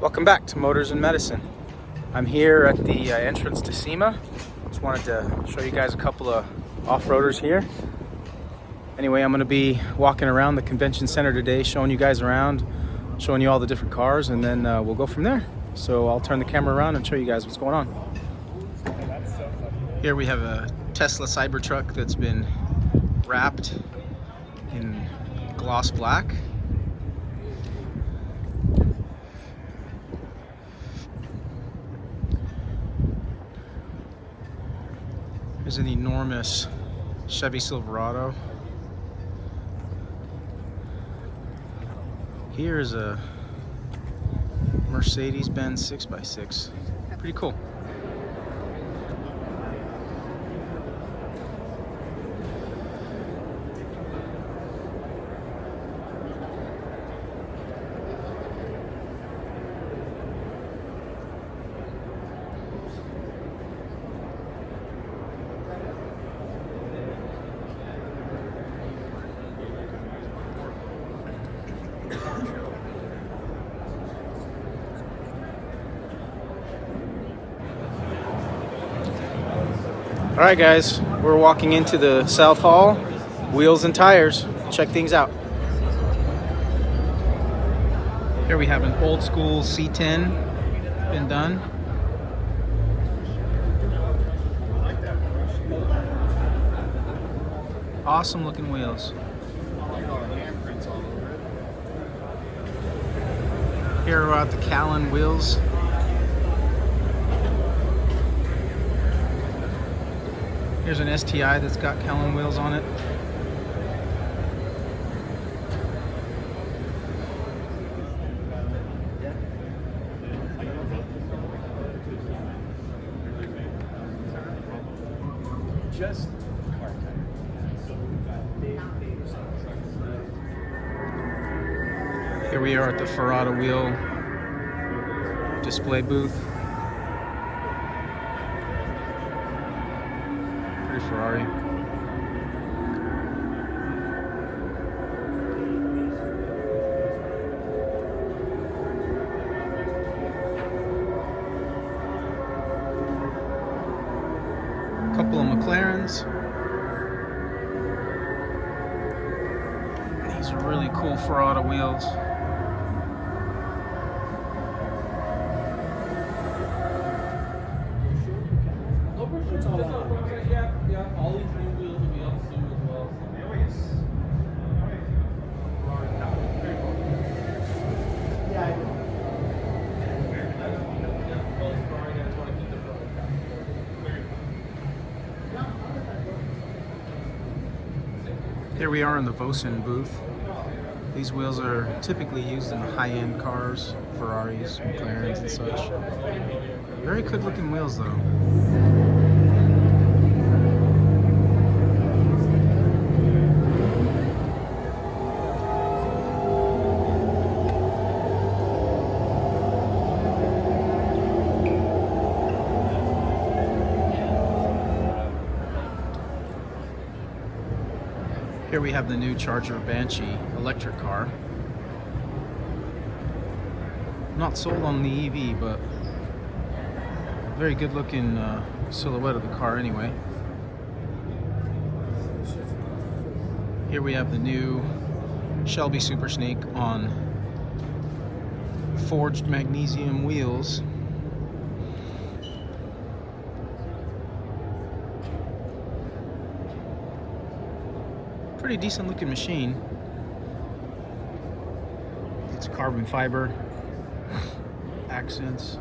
Welcome back to Motors and Medicine. I'm here at the entrance to SEMA. Just wanted to show you guys a couple of off-roaders here. Anyway, I'm going to be walking around the convention center today, showing you guys around, showing you all the different cars, and then we'll go from there. So I'll turn the camera around and show you guys what's going on. Here we have a Tesla Cybertruck that's been wrapped in gloss black. There's an enormous Chevy Silverado. Here's a Mercedes-Benz 6x6. Pretty cool. All right, guys, we're walking into the South Hall. Wheels and tires. Check things out. Here we have an old school C10 been done. Awesome looking wheels. Here are the Callan wheels. Here's an STI that's got Callan wheels on it. Just Here we are at the Ferrata wheel display booth. Pretty Ferrari. Couple of McLarens. These are really cool Ferrata wheels. yeah, all these new wheels will be up soon as well. Here we are in the Vosen booth. These wheels are typically used in high-end cars, Ferraris, McLarens, and such. Very good looking wheels though. Here we have the new Charger Banshee electric car. Not sold on the EV, but very good looking silhouette of the car anyway. Here we have the new Shelby Super Snake on forged magnesium wheels. Pretty decent looking machine. It's carbon fiber accents.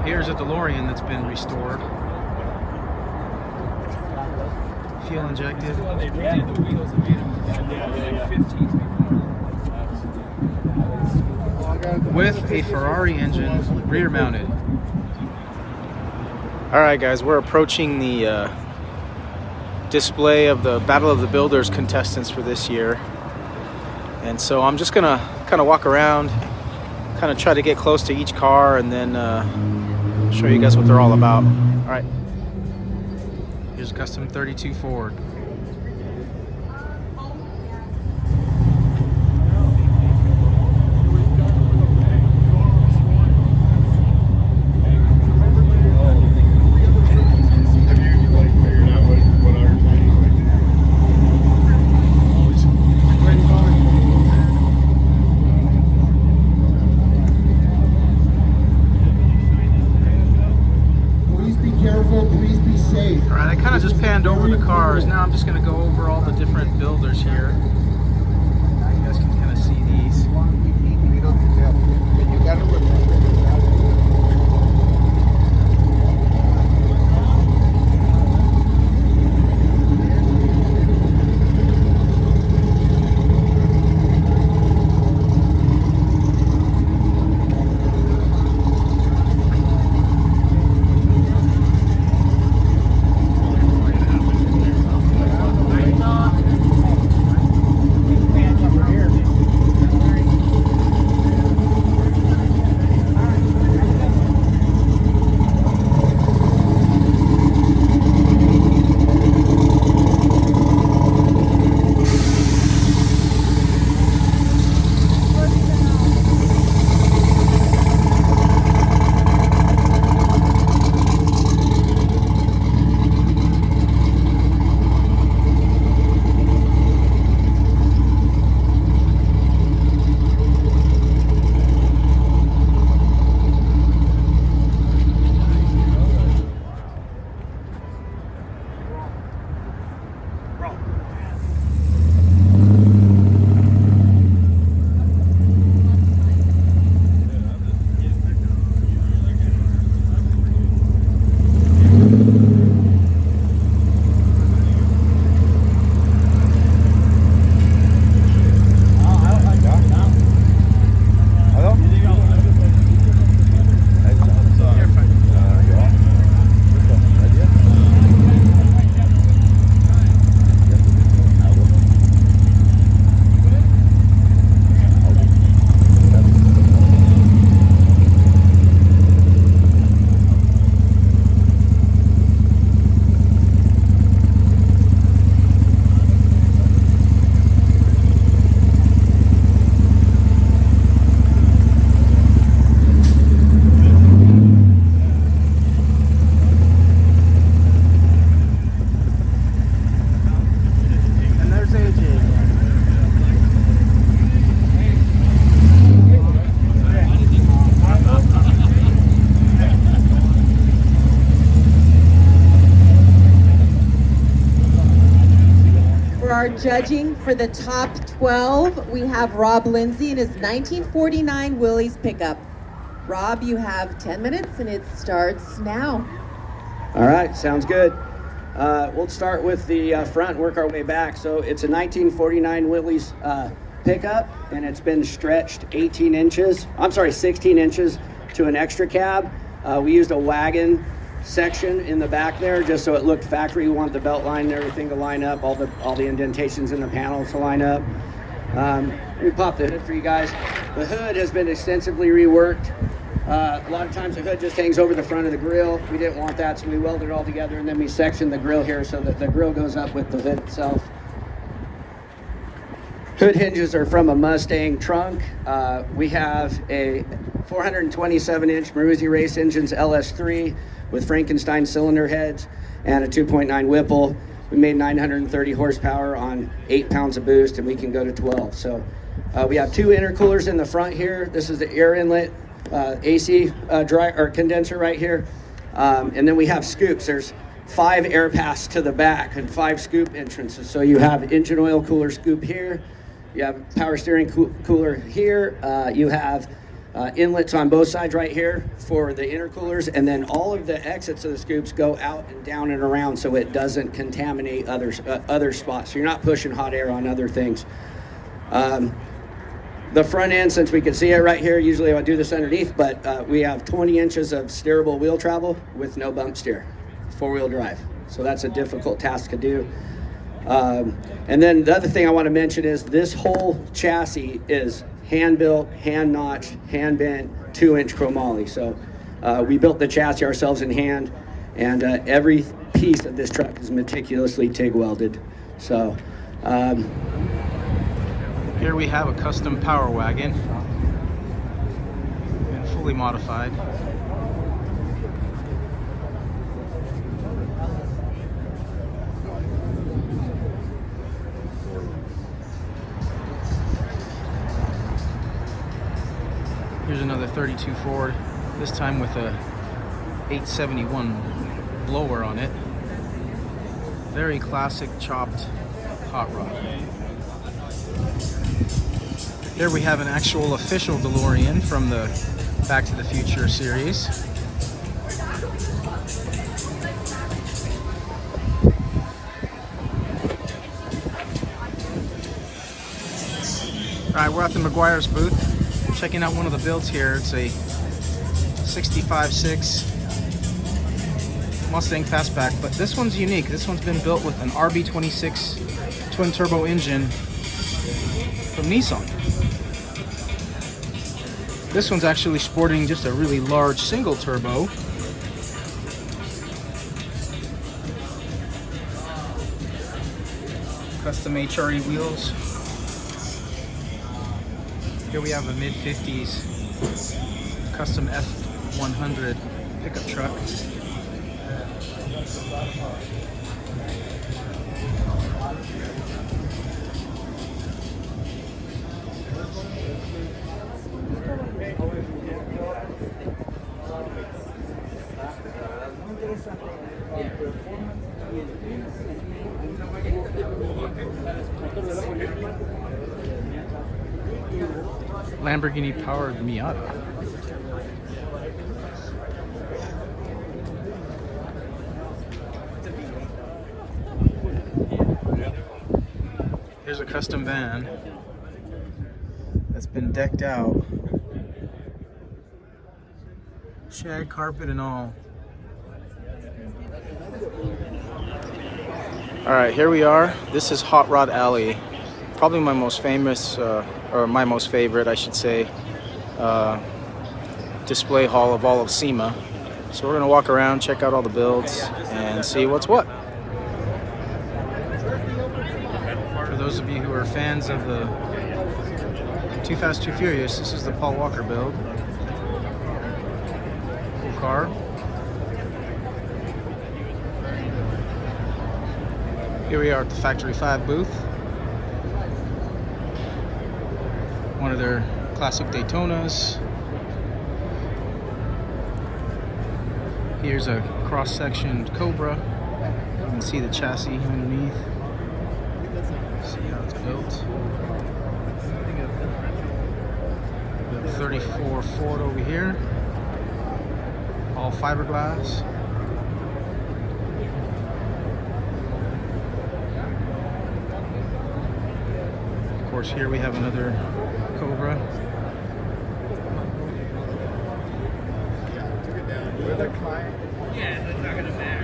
Here's a DeLorean that's been restored. Fuel injected. With a Ferrari engine rear mounted. Alright guys, we're approaching the display of the Battle of the Builders contestants for this year. And so I'm just gonna kind of walk around, kind of try to get close to each car and then show you guys what they're all about. Alright. Here's a custom 32 Ford. Please be safe. All right, I kind of just panned over the cars. Now I'm just going to go over all the different builders here. You guys can kind of see these. Our judging for the top 12, we have Rob Lindsay in his 1949 Willys pickup. Rob, you have 10 minutes and it starts now. All right, sounds good. We'll start with the front and work our way back. So it's a 1949 Willys pickup, and it's been stretched 16 inches to an extra cab. We used a wagon section in the back there just so it looked factory. We want the belt line and everything to line up, all the indentations in the panels to line up. Let me pop the hood for you guys. The hood has been extensively reworked. A lot of times the hood just hangs over the front of the grill. We didn't want that, so we welded it all together, and then we sectioned the grill here so that the grill goes up with the hood itself. Hood hinges are from a Mustang trunk. We have a 427-inch Maruzi Race Engines LS3 with Frankenstein cylinder heads and a 2.9 Whipple. We made 930 horsepower on 8 pounds of boost, and we can go to 12. So we have two intercoolers in the front here. This is the air inlet AC dry or condenser right here. And then we have scoops. There's 5 air paths to the back and 5 scoop entrances. So you have engine oil cooler scoop here. You have power steering cooler here. You have inlets on both sides right here for the intercoolers, and then all of the exits of the scoops go out and down and around so it doesn't contaminate other spots. So you're not pushing hot air on other things. The front end, since we can see it right here, usually I would do this underneath, but we have 20 inches of steerable wheel travel with no bump steer, 4-wheel drive. So that's a difficult task to do. And then the other thing I want to mention is this whole chassis is hand-built, hand-notched, hand-bent, 2-inch chromoly. So we built the chassis ourselves in hand, and every piece of this truck is meticulously TIG welded. So Here we have a custom power wagon, and fully modified. Here's another 32 Ford, this time with a 871 blower on it. Very classic chopped hot rod. Here we have an actual official DeLorean from the Back to the Future series. All right, we're at the McGuire's booth, checking out one of the builds here. It's a 65.6 Mustang Fastback, but this one's unique. This one's been built with an RB26 twin turbo engine from Nissan. This one's actually sporting just a really large single turbo. Custom HRE wheels. Here we have a mid-50s custom F100 pickup truck. Lamborghini powered Miata. Here's a custom van that's been decked out, shag carpet and all. All right, here we are. This is Hot Rod Alley, probably my most famous, or my most favorite, I should say, display hall of all of SEMA. So we're gonna walk around, check out all the builds, and see what's what. For those of you who are fans of the Too Fast, Too Furious, this is the Paul Walker build. Cool car. Here we are at the Factory 5 booth. One of their classic Daytonas. Here's a cross-sectioned Cobra. You can see the chassis underneath. See how it's built. We have a 34 Ford over here. All fiberglass. Of course, here we have another Cobra.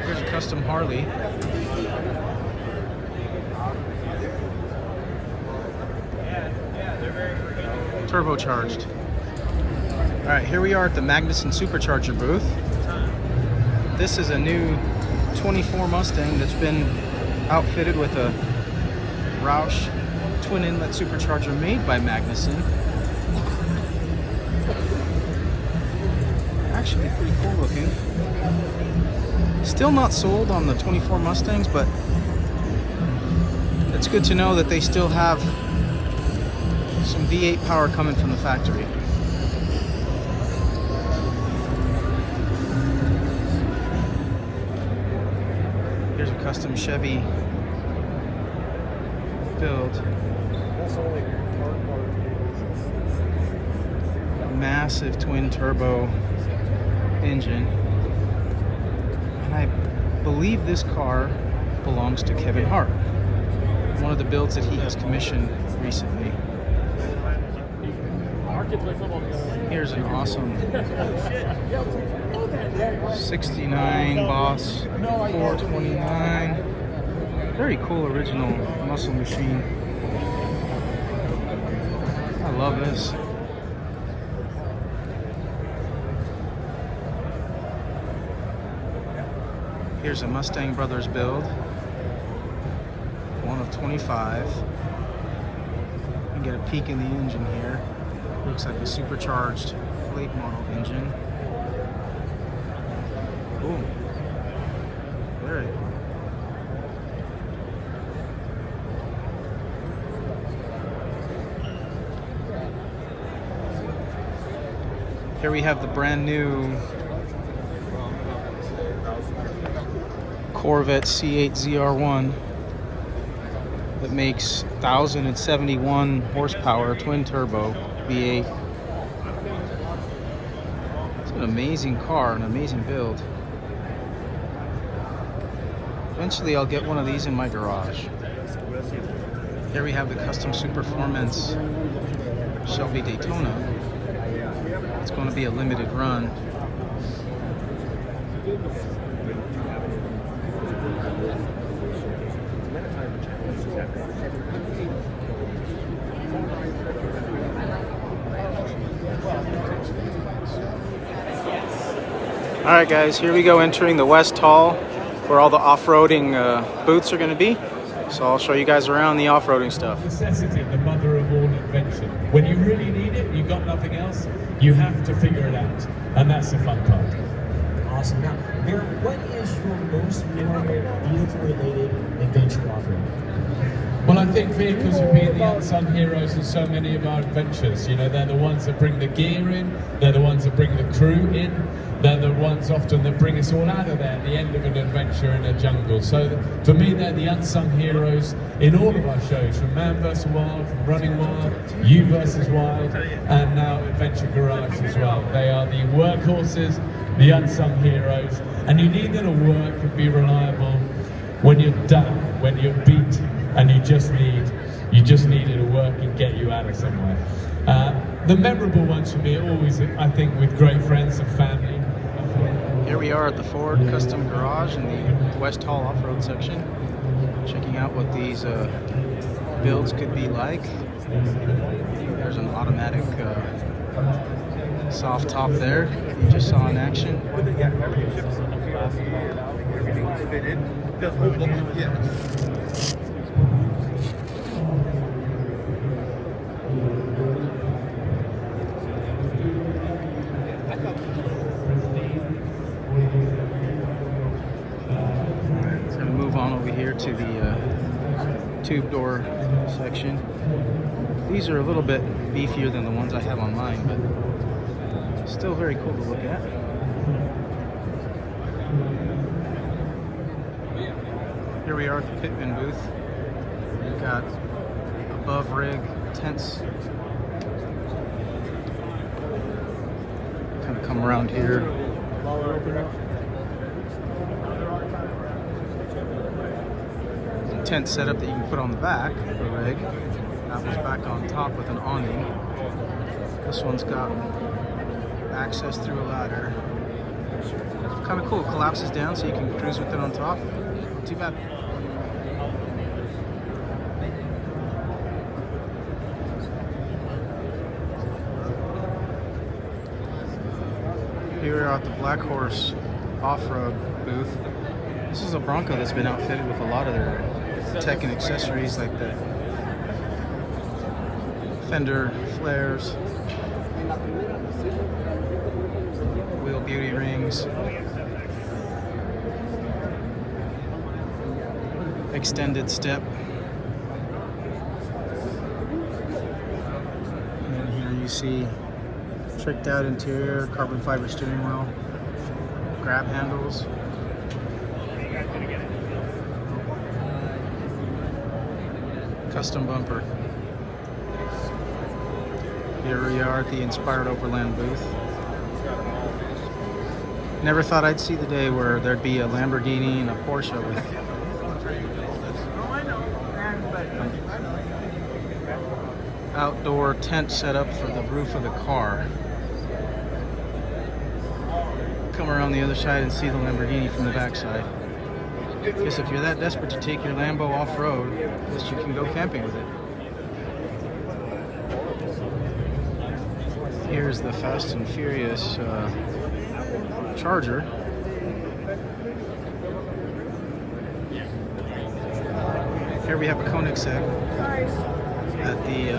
Here's a custom Harley. Turbocharged. Alright, here we are at the Magnuson Supercharger booth. This is a new 24 Mustang that's been outfitted with a Roush twin inlet supercharger made by Magnuson. Actually pretty cool looking. Still not sold on the 24 Mustangs, but it's good to know that they still have some V8 power coming from the factory. Here's a custom Chevy build. A massive twin turbo engine. And I believe this car belongs to Kevin Hart. One of the builds that he has commissioned recently. Here's an awesome 69 Boss 429. Very cool original muscle machine. I love this. Here's a Mustang Brothers build, one of 25. You can get a peek in the engine here. Looks like a supercharged late model engine. Boom. Very cool. Here we have the brand new Corvette C8 ZR1 that makes 1,071 horsepower, twin turbo V8. It's an amazing car, an amazing build. Eventually I'll get one of these in my garage. Here we have the custom Superformance Shelby Daytona. It's going to be a limited run. Alright guys, here we go entering the West Hall where all the off-roading booths are going to be. So I'll show you guys around the off-roading stuff. Necessity, the mother of all invention. When you really need it, you've got nothing else, you have to figure it out. And that's the fun part. Awesome. Now, Bear, what is your most memorable vehicle-related adventure offering? Well, I think vehicles have been the unsung heroes in so many of our adventures. You know, they're the ones that bring the gear in, they're the ones that bring the crew in, they're the ones often that bring us all out of there at the end of an adventure in a jungle. So for me, they're the unsung heroes in all of our shows, from Man vs. Wild, from Running Wild, You vs. Wild, and now Adventure Garage as well. They are the workhorses, the unsung heroes, and you need them to work and be reliable when you're done, when you're beat, and you just need it to work and get you out of somewhere. The memorable ones for me are always, I think, with great friends and family. Here we are at the Ford Custom Garage in the West Hall off-road section, checking out what these builds could be like. There's an automatic soft top there you just saw in action. Over here to the tube door section. These are a little bit beefier than the ones I have on mine, but still very cool to look at. Here we are at the Pitman booth. We've got above rig tents. Kind of come around here. Tent setup that you can put on the back of the rig. That was back on top with an awning. This one's got access through a ladder. Kind of cool. It collapses down so you can cruise with it on top. Not too bad. Here we are at the Black Horse off-road booth. This is a Bronco that's been outfitted with a lot of their tech and accessories, like the fender flares, wheel beauty rings, extended step, and then here you see tricked out interior, carbon fiber steering wheel, grab handles. Custom bumper. Here we are at the Inspired Overland booth. Never thought I'd see the day where there'd be a Lamborghini and a Porsche with an outdoor tent set up for the roof of the car. Come around the other side and see the Lamborghini from the backside. Guess if you're that desperate to take your Lambo off-road, at least you can go camping with it. Here's the Fast and Furious Charger. Here we have a Koenigsegg at the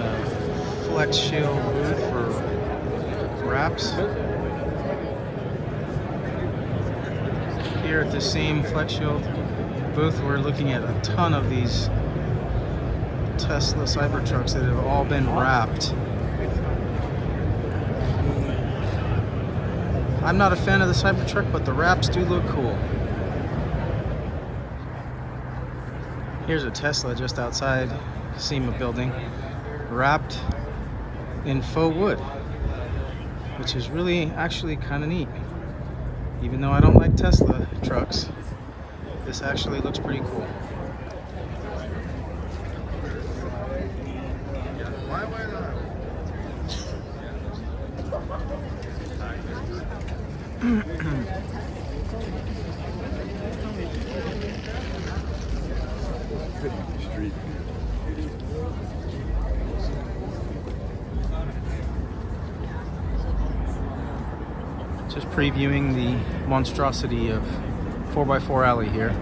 Flex Shield booth for wraps. Here at the same Flex Shield booth, we're looking at a ton of these Tesla Cybertrucks that have all been wrapped. I'm not a fan of the Cybertruck, but the wraps do look cool. Here's a Tesla just outside SEMA building, wrapped in faux wood, which is really actually kind of neat. Even though I don't like Tesla trucks, this actually looks pretty cool. Just previewing the monstrosity of 4x4 Alley here.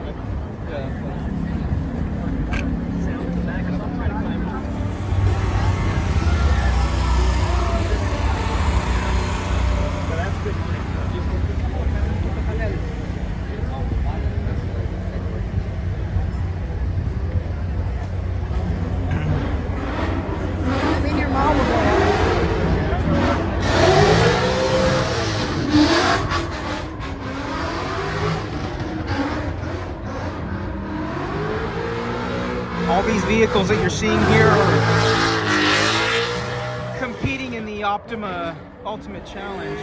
All these vehicles that you're seeing here are competing in the Optima Ultimate Challenge.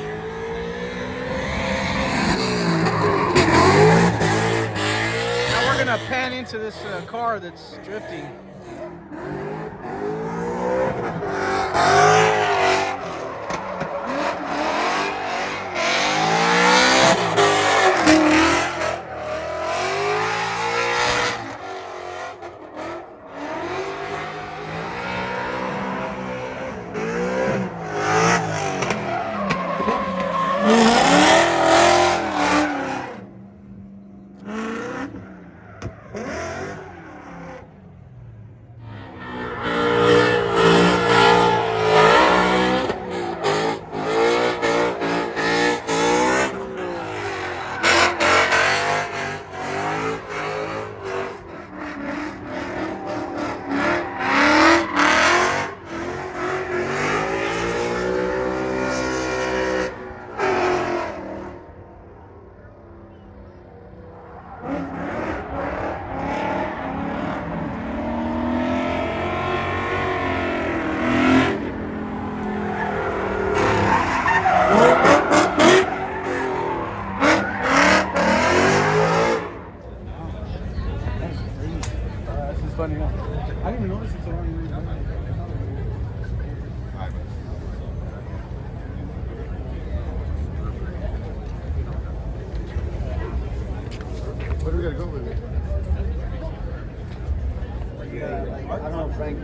Now we're gonna pan into this car that's drifting. Funny, huh? I didn't even notice it's already redone. Where do we gotta go with it? I don't know, Frank.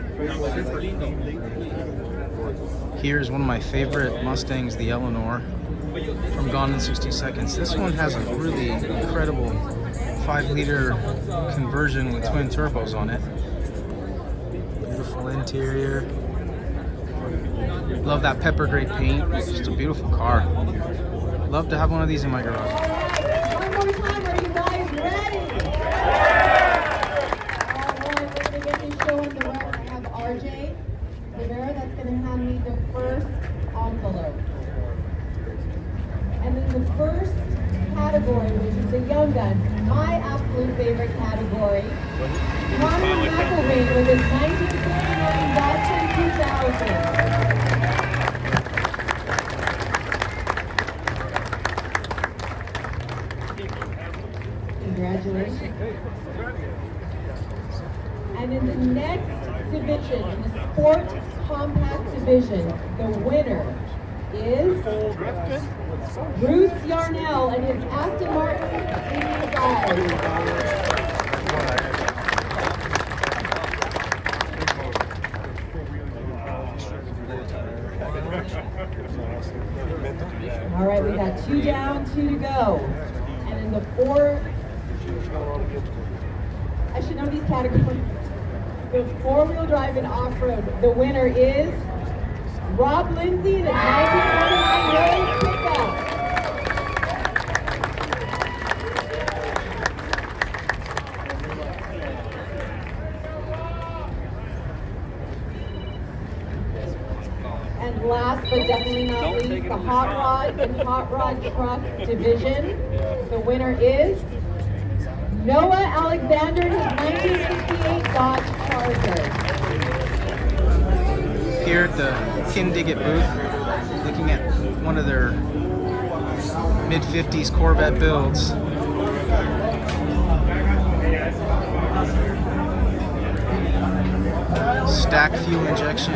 Here's one of my favorite Mustangs, the Eleanor, from Gone in 60 Seconds. This one has a really incredible 5-liter conversion with twin turbos on it. Beautiful interior. Love that pepper gray paint. It's just a beautiful car. Love to have one of these in my garage. One more time, are you guys ready? All right, we're going to get this show on the road. I have RJ Rivera that's going to hand me the first envelope. And then the first category, which is the Young Guns, my absolute favorite category. Ronald McElvain with his 1969 Datsun 2000. Congratulations. And in the next division, in the Sport Compact division, the winner is Bruce Yarnell and his Aston Martin 85. All right, we got 2 down, 2 to go. And in the 4, I should know these categories. the four-wheel drive and off-road. The winner is Rob Lindsay, the 1999 Rose pickup. And last but definitely not least, the hot rod and hot rod truck division. The winner is Noah Alexander, his 1968 Dodge Charger. Here at the Kindigit booth, looking at one of their mid-50s Corvette builds. Stack fuel injection.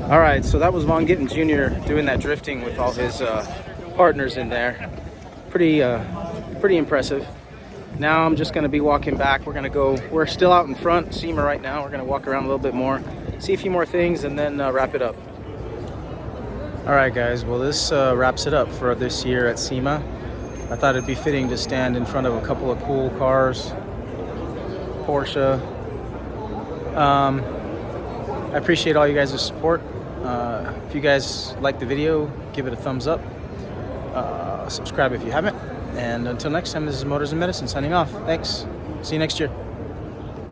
All right, so that was Von Gittin Jr. doing that drifting with all his partners in there. Pretty impressive. Now I'm just gonna be walking back. We're still out in front, SEMA right now. We're gonna walk around a little bit more, see a few more things, and then wrap it up. All right, guys, well, this wraps it up for this year at SEMA. I thought it'd be fitting to stand in front of a couple of cool cars, Porsche. I appreciate all you guys' support. If you guys like the video, give it a thumbs up. Subscribe if you haven't. And until next time, this is Motors and Medicine signing off. Thanks. See you next year.